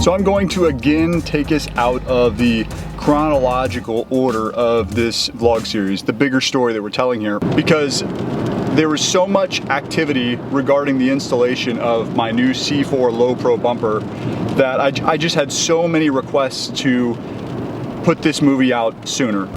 So I'm going to again take us out of the chronological order of this vlog series, the bigger story that we're telling here, because there was so much activity regarding the installation of my new C4 Low Pro bumper that I just had so many requests to put this movie out sooner.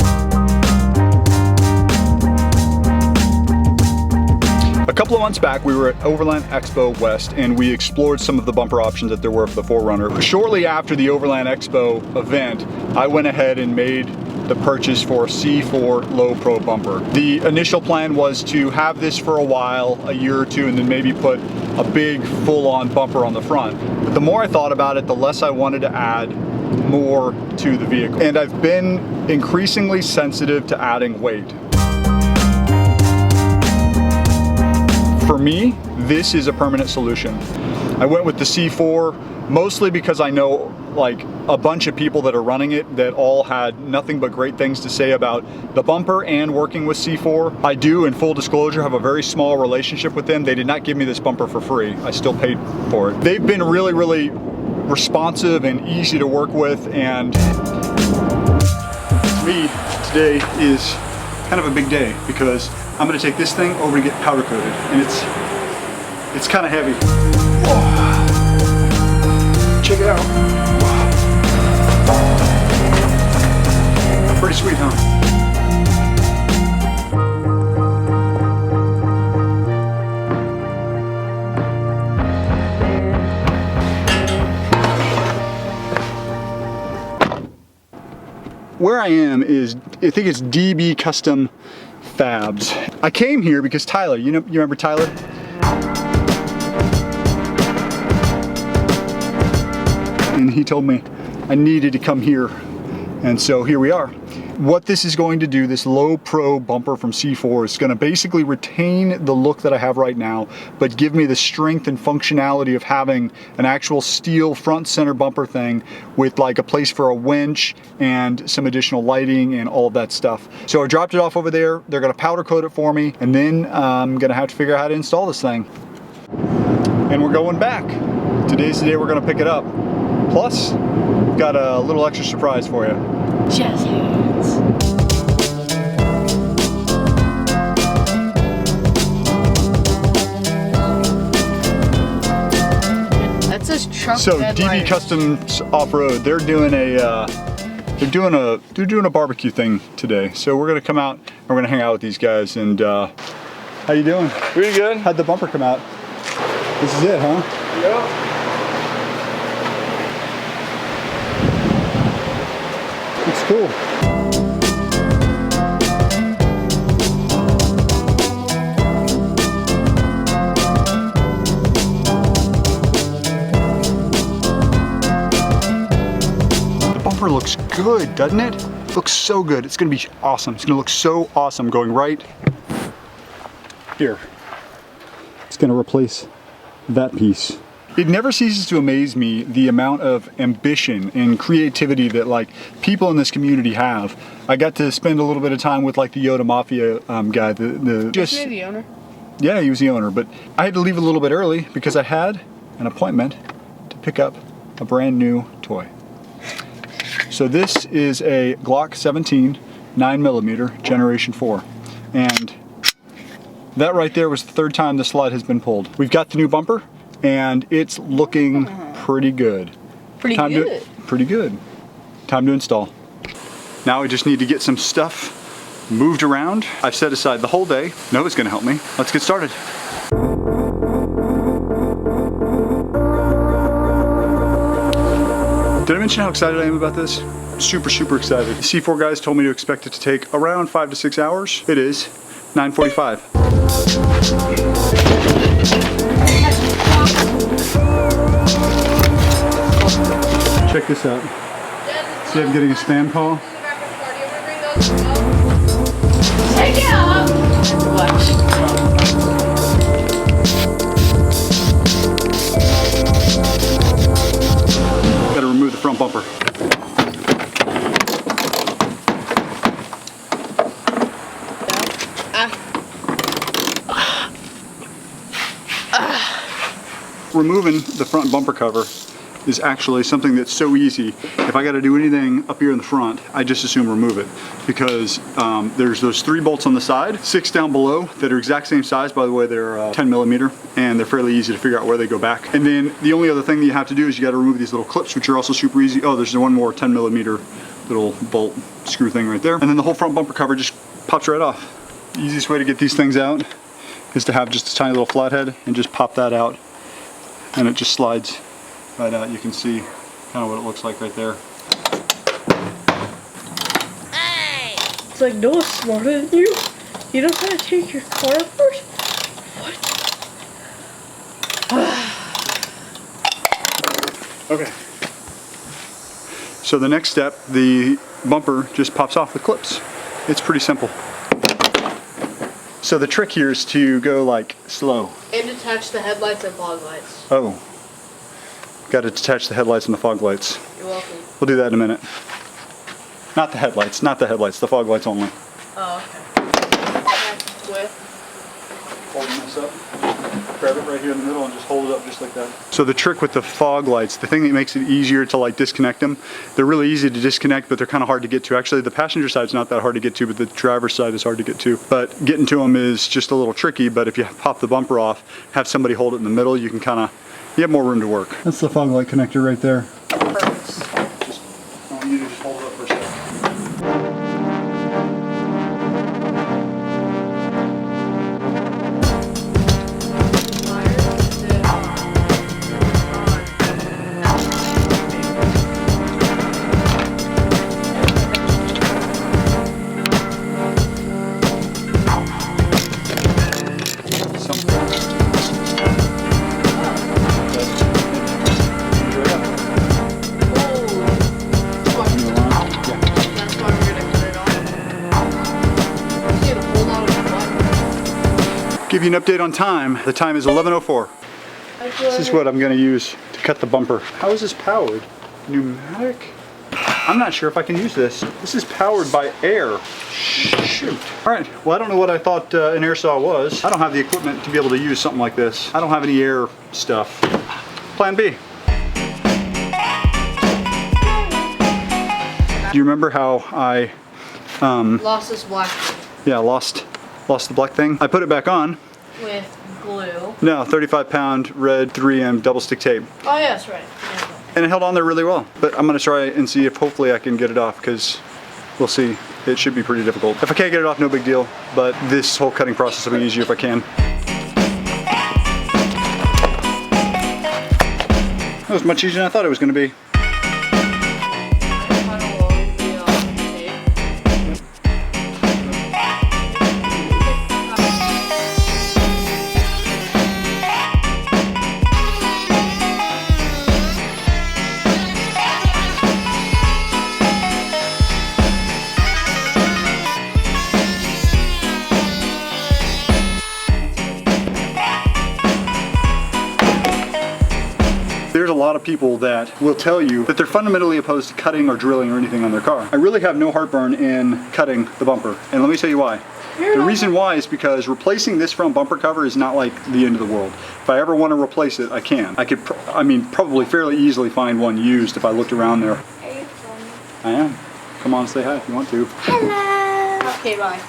A couple of months back, we were at Overland Expo West and we explored some of the bumper options that there were for the 4Runner. Shortly after the Overland Expo event, I went ahead and made the purchase for a C4 Low Pro bumper. The initial plan was to have this for a while, a year or two, and then maybe put a big full-on bumper on the front. But the more I thought about it, the less I wanted to add more to the vehicle. And I've been increasingly sensitive to adding weight. For me, this is a permanent solution. I went with the C4 mostly because I know like a bunch of people that are running it that all had nothing but great things to say about the bumper and working with C4. I do, in full disclosure, have a very small relationship with them. They did not give me this bumper for free. I still paid for it. They've been really, really responsive and easy to work with, and to me, today is kind of a big day because I'm gonna take this thing over to get powder coated, and it's kind of heavy. Whoa. Check it out. Pretty sweet, huh? Where I am is, I think it's DB Custom Fabs. I came here because Tyler, you remember Tyler? And he told me I needed to come here, and so here we are. What this is going to do, this Low Pro bumper from C4, is going to basically retain the look that I have right now, but give me the strength and functionality of having an actual steel front center bumper thing with like a place for a winch and some additional lighting and all of that stuff. So I dropped it off over there. They're going to powder coat it for me, and then I'm going to have to figure out how to install this thing. And we're going back. Today's the day we're going to pick it up. Plus, we've got a little extra surprise for you. Jazz hands. That says truck. So DB Customs Off-Road, they're doing a barbecue thing today. So we're gonna come out and we're gonna hang out with these guys. And how you doing? Pretty good. How'd the bumper come out? This is it, huh? Yeah. It's cool. The bumper looks good, doesn't it? It looks so good. It's gonna be awesome. It's gonna look so awesome going right here. It's gonna replace that piece. It never ceases to amaze me the amount of ambition and creativity that like people in this community have. I got to spend a little bit of time with like the Yoda Mafia guy. Isn't he the owner? Yeah, he was the owner, but I had to leave a little bit early because I had an appointment to pick up a brand new toy. So this is a Glock 17 9mm Generation 4, and that right there was the third time the slide has been pulled. We've got the new bumper, and it's looking pretty good. Pretty good. Pretty good. Time to install. Now we just need to get some stuff moved around. I've set aside the whole day. Noah's gonna help me. Let's get started. Did I mention how excited I am about this? Super, super excited. The C4 guys told me to expect it to take around 5 to 6 hours. It is 9:45. Check this out. See, I'm getting a spam call. Take it up! Watch. Gotta remove the front bumper. Removing the front bumper cover is actually something that's so easy. If I got to do anything up here in the front, I just assume remove it, because there's those 3 bolts on the side, 6 down below that are exact same size. By the way, they're 10 millimeter, and they're fairly easy to figure out where they go back. And then the only other thing that you have to do is you got to remove these little clips, which are also super easy. Oh, there's one more 10 millimeter little bolt screw thing right there. And then the whole front bumper cover just pops right off. The easiest way to get these things out is to have just a tiny little flathead and just pop that out, and it just slides right out. You can see kind of what it looks like right there. Hey! It's like Noah's smarter than you. You know how to take your car apart? What? Okay. So the next step, the bumper just pops off with clips. It's pretty simple. So the trick here is to go like slow. And detach the headlights and fog lights. Oh. Got to detach the headlights and the fog lights. You're welcome. We'll do that in a minute. Not the headlights, the fog lights only. Oh, okay. With? Holding this up. Grab it right here in the middle and just hold it up just like that. So the trick with the fog lights, the thing that makes it easier to like disconnect them, they're really easy to disconnect, but they're kind of hard to get to. Actually, the passenger side's not that hard to get to, but the driver's side is hard to get to. But getting to them is just a little tricky, but if you pop the bumper off, have somebody hold it in the middle, you can kind of, you have more room to work. That's the fog light connector right there. Perfect. I want you to just hold it up for a second. Give you an update on time. The time is 11:04. This is what I'm going to use to cut the bumper. How is this powered? Pneumatic? I'm not sure if I can use this. This is powered by air. Shoot. All right, well, I don't know what I thought an air saw was. I don't have the equipment to be able to use something like this. I don't have any air stuff. Plan B. Do you remember how I lost this black yeah, lost the black thing? I put it back on with glue. No, 35-pound red 3M double stick tape. Oh yes, right. Yeah. And it held on there really well. But I'm gonna try and see if hopefully I can get it off, because we'll see. It should be pretty difficult. If I can't get it off, no big deal. But this whole cutting process will be easier if I can. That was much easier than I thought it was gonna be. There's a lot of people that will tell you that they're fundamentally opposed to cutting or drilling or anything on their car. I really have no heartburn in cutting the bumper, and let me tell you why. The reason why is because replacing this front bumper cover is not like the end of the world. If I ever want to replace it, I can. I could, probably fairly easily find one used if I looked around there. Are you filming? I am. Come on, say hi if you want to. Hello. Okay, bye.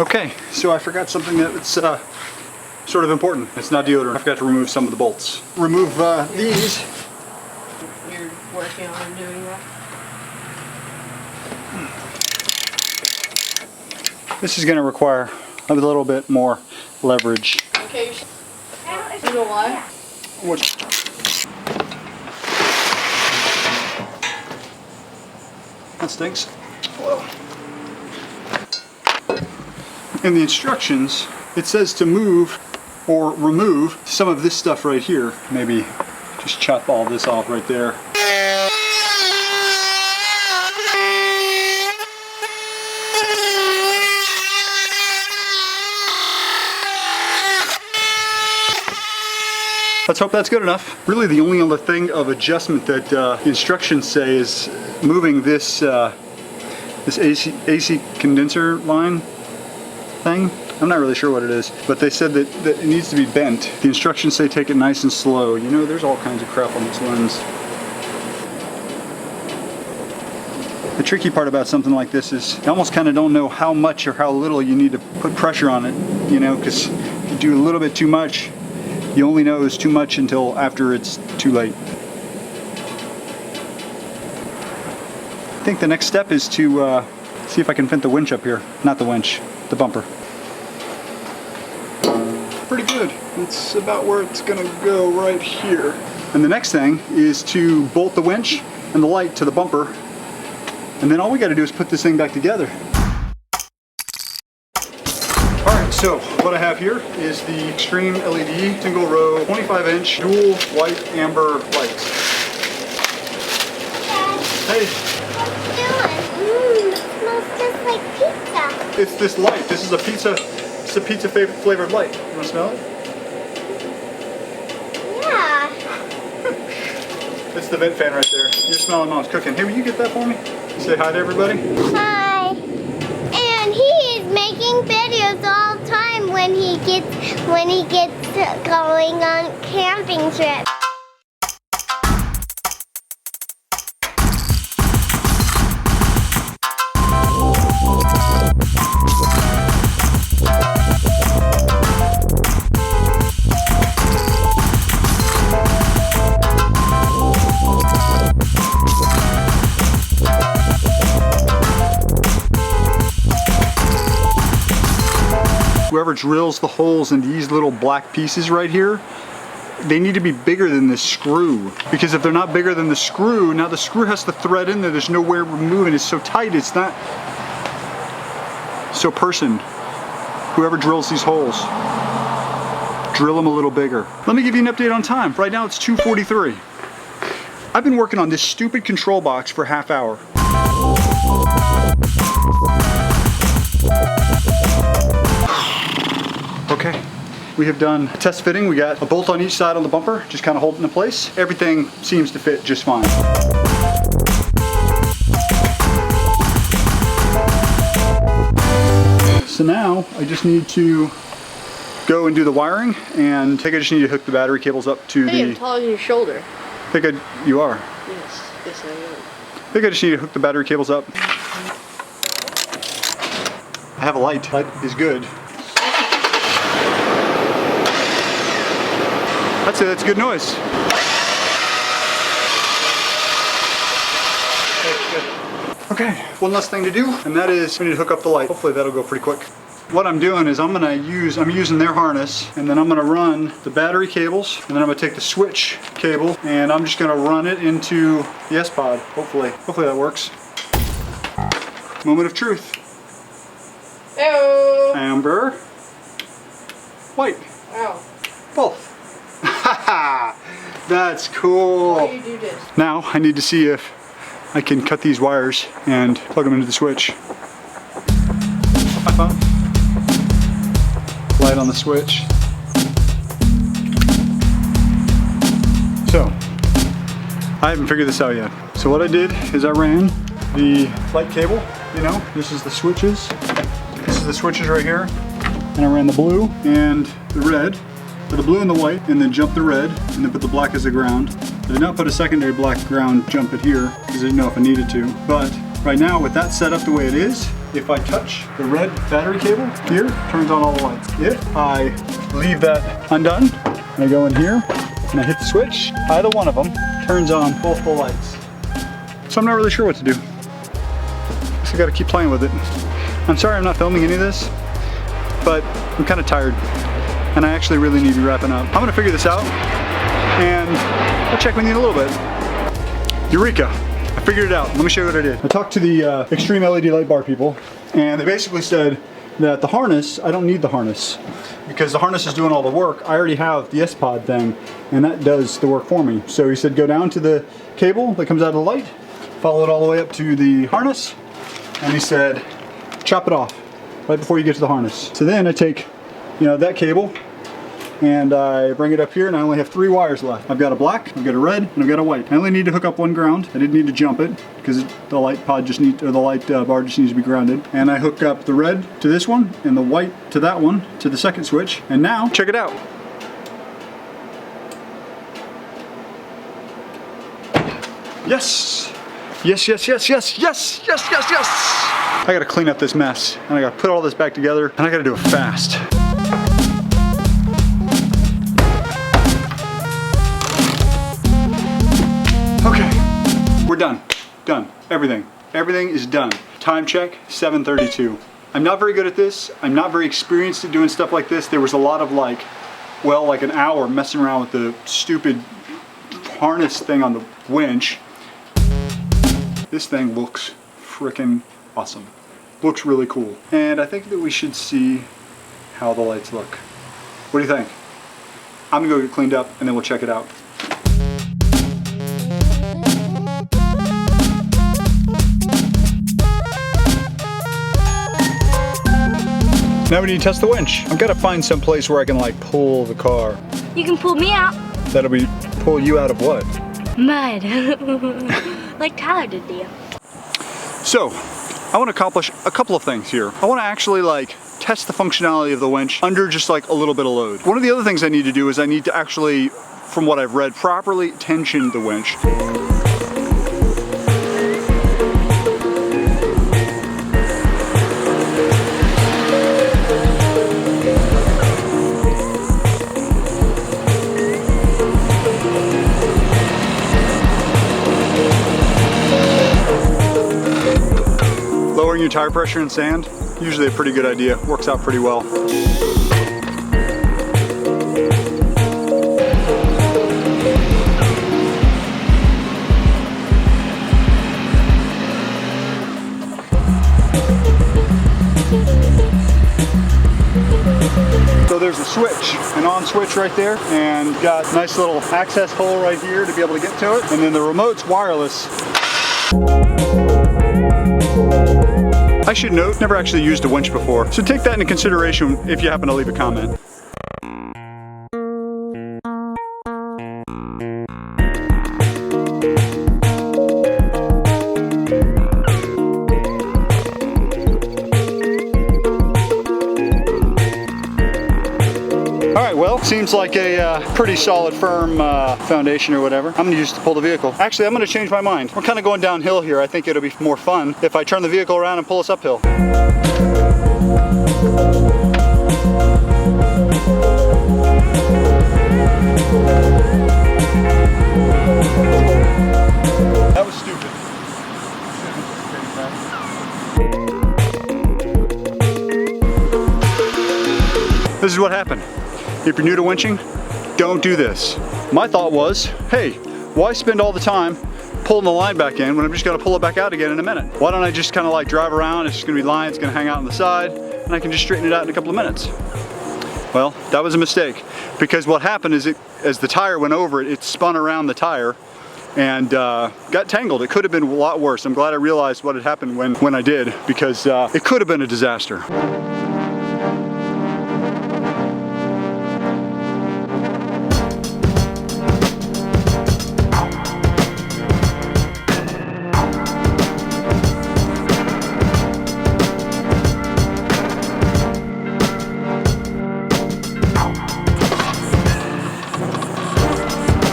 Okay, so I forgot something that's sort of important. It's not deodorant. I forgot to remove some of the bolts. Remove these. You're working on doing that? This is going to require a little bit more leverage. Okay, you know why? Which, that stinks. Whoa. In the instructions, it says to move or remove some of this stuff right here. Maybe just chop all this off right there. Let's hope that's good enough. Really the only other thing of adjustment that the instructions say is moving this this AC condenser line thing. I'm not really sure what it is, but they said that it needs to be bent. The instructions say take it nice and slow. You know, there's all kinds of crap on this lens. The tricky part about something like this is you almost kind of don't know how much or how little you need to put pressure on it, you know, because if you do a little bit too much, you only know it's too much until after it's too late. I think the next step is to see if I can fit the winch up here. Not the winch, the bumper. Pretty good. It's about where it's gonna go right here. And the next thing is to bolt the winch and the light to the bumper. And then all we got to do is put this thing back together. Alright, so what I have here is the Extreme LED single row 25-inch dual white amber lights. Hey! What you doing? It smells just like pizza. It's this light. This is a pizza. It's a pizza flavored light. You want to smell it? Yeah. It's the vent fan right there. You're smelling Mom's cooking. Hey, will you get that for me? Say hi to everybody. Hi. And he is making videos all the time when he gets going on camping trips. Whoever drills the holes in these little black pieces right here, they need to be bigger than this screw. Because if they're not bigger than the screw, now the screw has to thread in there. There's no way of removing it. It's so tight, it's not. So person, whoever drills these holes, drill them a little bigger. Let me give you an update on time. Right now it's 2:43. I've been working on this stupid control box for a half hour. Okay, we have done test fitting. We got a bolt on each side on the bumper, just kind of holding it in place. Everything seems to fit just fine. So now I just need to go and do the wiring, and I think I just need to hook the battery cables up to Hey, the... I'm taller than your shoulder. I think you are. Yes, yes I am. I think I just need to hook the battery cables up. I have a light. Light is good. I'd say that's good noise. Okay, one last thing to do, and that is we need to hook up the light. Hopefully that'll go pretty quick. What I'm doing is I'm using their harness, and then I'm gonna run the battery cables, and then I'm gonna take the switch cable, and I'm just gonna run it into the S-Pod, hopefully. Hopefully that works. Moment of truth. Hello. Amber. White. Ow. Both. That's cool. Why do you do this? Now I need to see if I can cut these wires and plug them into the switch. My phone. Light on the switch. So, I haven't figured this out yet. So what I did is I ran the light cable, you know, this is the switches. This is the switches right here. And I ran the blue and the red. Put the blue and the white, and then jump the red, and then put the black as the ground. I did not put a secondary black ground jump it here, because I didn't know if I needed to. But right now, with that set up the way it is, if I touch the red battery cable here, it turns on all the lights. If I leave that undone, and I go in here, and I hit the switch, either one of them turns on both the lights. So I'm not really sure what to do. Guess I gotta keep playing with it. I'm sorry I'm not filming any of this, but I'm kind of tired. And I actually really need to be wrapping up. I'm gonna figure this out, and I'll check with you in a little bit. Eureka! I figured it out. Let me show you what I did. I talked to the Extreme LED light bar people, and they basically said that the harness, I don't need the harness, because the harness is doing all the work. I already have the S-Pod thing, and that does the work for me. So he said go down to the cable that comes out of the light, follow it all the way up to the harness, and he said chop it off right before you get to the harness. So then I take, you know, that cable, and I bring it up here, and I only have 3 wires left. I've got a black, I've got a red, and I've got a white. I only need to hook up one ground. I didn't need to jump it because the light pod just needs, or the light bar just needs to be grounded. And I hook up the red to this one and the white to that one to the second switch. And now check it out. Yes! Yes, yes, yes, yes, yes, yes, yes, yes! I gotta clean up this mess, and I gotta put all this back together, and I gotta do it fast. Okay, we're done. Done. Everything. Everything is done. Time check, 7:32. I'm not very good at this. I'm not very experienced at doing stuff like this. There was a lot of like an hour messing around with the stupid harness thing on the winch. This thing looks freaking awesome. Looks really cool. And I think that we should see how the lights look. What do you think? I'm gonna go get cleaned up and then we'll check it out. Now we need to test the winch. I've got to find some place where I can like pull the car. You can pull me out. That'll be pull you out of what? Mud. Like Tyler did to you. So, I want to accomplish a couple of things here. I want to actually like test the functionality of the winch under just like a little bit of load. One of the other things I need to do is I need to actually, from what I've read, properly tension the winch. Lowering your tire pressure in sand, usually a pretty good idea. Works out pretty well. So there's a switch, an on switch right there, and got a nice little access hole right here to be able to get to it. And then the remote's wireless. I should note, never actually used a winch before, so take that into consideration if you happen to leave a comment. Alright, well, seems like a pretty solid, firm foundation or whatever. I'm going to use it to pull the vehicle. Actually, I'm going to change my mind. We're kind of going downhill here. I think it'll be more fun if I turn the vehicle around and pull us uphill. That was stupid. This is what happened. If you're new to winching, don't do this. My thought was, hey, why spend all the time pulling the line back in when I'm just gonna pull it back out again in a minute? Why don't I just kind of like drive around, it's just gonna be lying, it's gonna hang out on the side, and I can just straighten it out in a couple of minutes. Well, that was a mistake, because what happened is as the tire went over it, it spun around the tire and got tangled. It could have been a lot worse. I'm glad I realized what had happened when I did, because it could have been a disaster.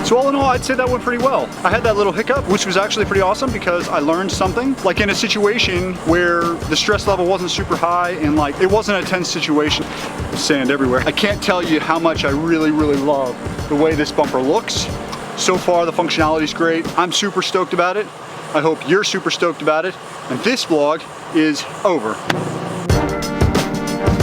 So all in all, I'd say that went pretty well. I had that little hiccup, which was actually pretty awesome because I learned something. Like in a situation where the stress level wasn't super high and like it wasn't a tense situation, sand everywhere. I can't tell you how much I really, really love the way this bumper looks. So far, the functionality's great. I'm super stoked about it. I hope you're super stoked about it. And this vlog is over.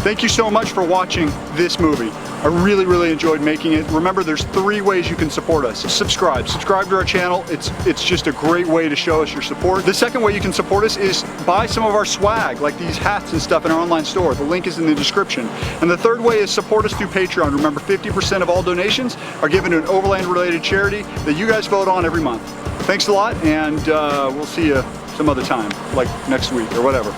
Thank you so much for watching this movie. I really, really enjoyed making it. Remember, there's 3 ways you can support us. Subscribe to our channel. It's just a great way to show us your support. The second way you can support us is buy some of our swag, like these hats and stuff in our online store. The link is in the description. And the third way is support us through Patreon. Remember, 50% of all donations are given to an overland related charity that you guys vote on every month. Thanks a lot, and we'll see you some other time, like next week or whatever.